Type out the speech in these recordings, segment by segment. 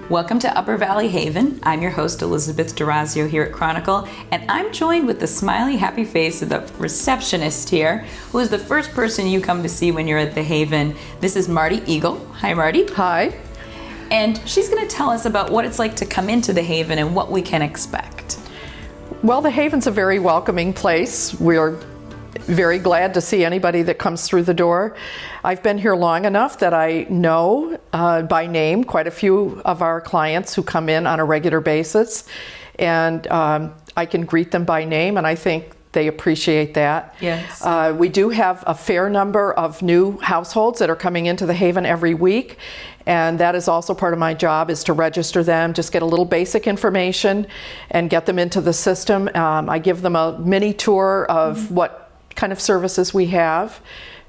Welcome to Upper Valley Haven. I'm your host, Elizabeth Durazio here at Chronicle, and I'm joined with the smiley, happy face of the receptionist here, who is the first person you come to see when you're at the Haven. This is Marti Eagle. Hi, Marti. Hi. And she's going to tell us about what it's like to come into the Haven and what we can expect. Well, the Haven's a very welcoming place. We're very glad to see anybody that comes through the door. I've been here long enough that I know by name quite a few of our clients who come in on a regular basis, and I can greet them by name, and I think they appreciate that. Yes. We do have a fair number of new households that are coming into the Haven every week, and that is also part of my job, is to register them, just get a little basic information and get them into the system. I give them a mini tour of what kind of services we have,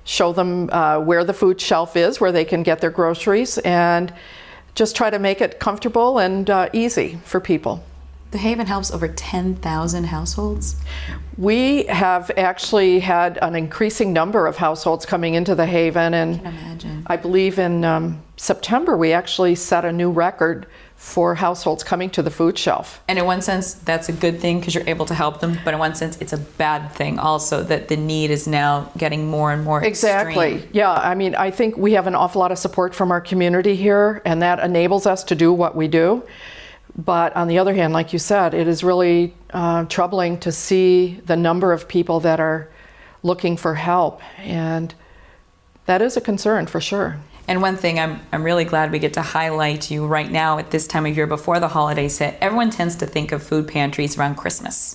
show them where the food shelf is, where they can get their groceries, and just try to make it comfortable and easy for people. The Haven helps over 10,000 households. We have actually had an increasing number of households coming into the Haven, and I can imagine. I believe in September we actually set a new record for households coming to the food shelf. And in one sense, that's a good thing because you're able to help them, but in one sense, it's a bad thing also that the need is now getting more and more Exactly. extreme. Yeah, I mean, I think we have an awful lot of support from our community here, and that enables us to do what we do. But on the other hand, like you said, it is really troubling to see the number of people that are looking for help, and that is a concern for sure. And one thing I'm really glad we get to highlight you right now at this time of year before the holidays hit. Everyone tends to think of food pantries around Christmas.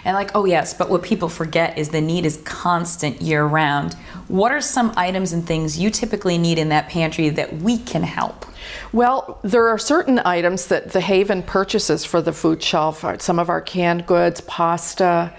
And like, oh yes, but what people forget is the need is constant year round. What are some items and things you typically need in that pantry that we can help? Well, there are certain items that the Haven purchases for the food shelf. Some of our canned goods, pasta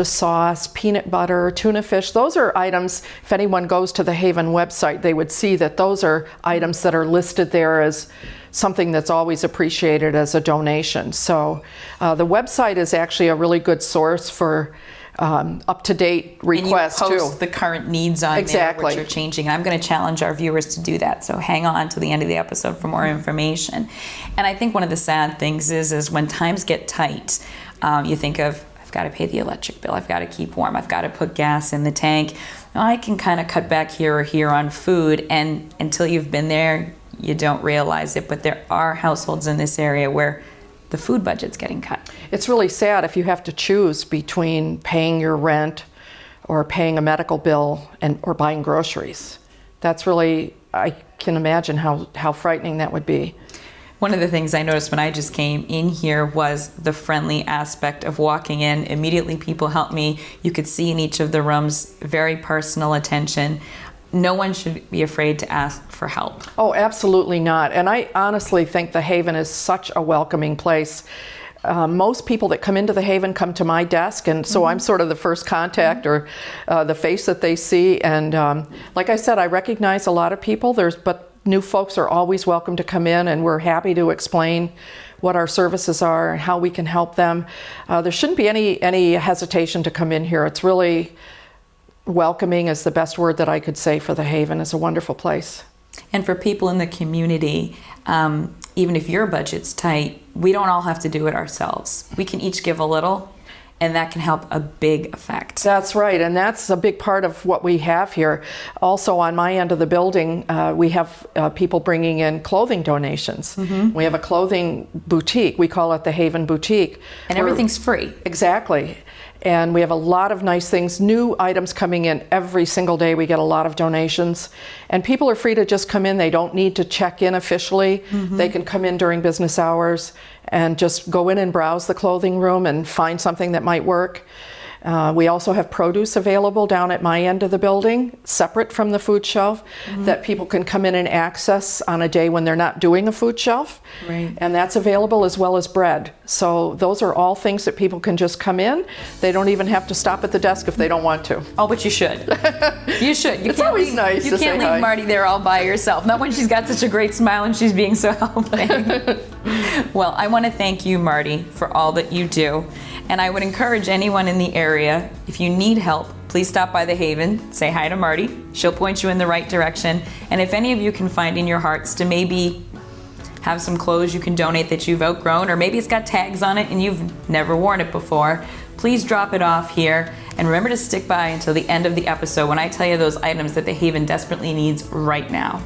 sauce, peanut butter, tuna fish. Those are items, if anyone goes to the Haven website, they would see that those are items that are listed there as something that's always appreciated as a donation. So the website is actually a really good source for up-to-date requests, and you post too. the current needs on Exactly. there, which are changing. And I'm going to challenge our viewers to do that. So hang on to the end of the episode for more information. And I think one of the sad things is when times get tight, you think of, I've got to pay the electric bill, I've got to keep warm, I've got to put gas in the tank. I can kind of cut back here or here on food, and until you've been there, you don't realize it. But there are households in this area where the food budget's getting cut. It's really sad if you have to choose between paying your rent or paying a medical bill or buying groceries. That's really, I can imagine how frightening that would be. One of the things I noticed when I just came in here was the friendly aspect of walking in. Immediately people helped me. You could see in each of the rooms very personal attention. No one should be afraid to ask for help. Oh, absolutely not. And I honestly think the Haven is such a welcoming place. Most people that come into the Haven come to my desk, and so I'm sort of the first contact or the face that they see. And like I said, I recognize a lot of people. But new folks are always welcome to come in, and we're happy to explain what our services are and how we can help them. There shouldn't be any hesitation to come in here. It's really welcoming is the best word that I could say for the Haven. It's a wonderful place. And for people in the community, even if your budget's tight, we don't all have to do it ourselves. We can each give a little, and that can help a big effect. That's right, and that's a big part of what we have here. Also, on my end of the building, we have people bringing in clothing donations. We have a clothing boutique. We call it the Haven Boutique. And everything's free. Exactly. And we have a lot of nice things, new items coming in every single day. We get a lot of donations. And people are free to just come in. They don't need to check in officially. They can come in during business hours and just go in and browse the clothing room and find something that might work. We also have produce available down at my end of the building, separate from the food shelf, that people can come in and access on a day when they're not doing a food shelf. Right. And that's available, as well as bread. So those are all things that people can just come in. They don't even have to stop at the desk if they don't want to. Oh, but you should. You should. You It's always nice You to say can't leave hi. Marti there all by herself. Not when she's got such a great smile and she's being so helping. Well, I want to thank you, Marti, for all that you do. And I would encourage anyone in the area, if you need help, please stop by the Haven, say hi to Marti. She'll point you in the right direction. And if any of you can find in your hearts to maybe have some clothes you can donate that you've outgrown, or maybe it's got tags on it and you've never worn it before, please drop it off here. And remember to stick by until the end of the episode when I tell you those items that the Haven desperately needs right now.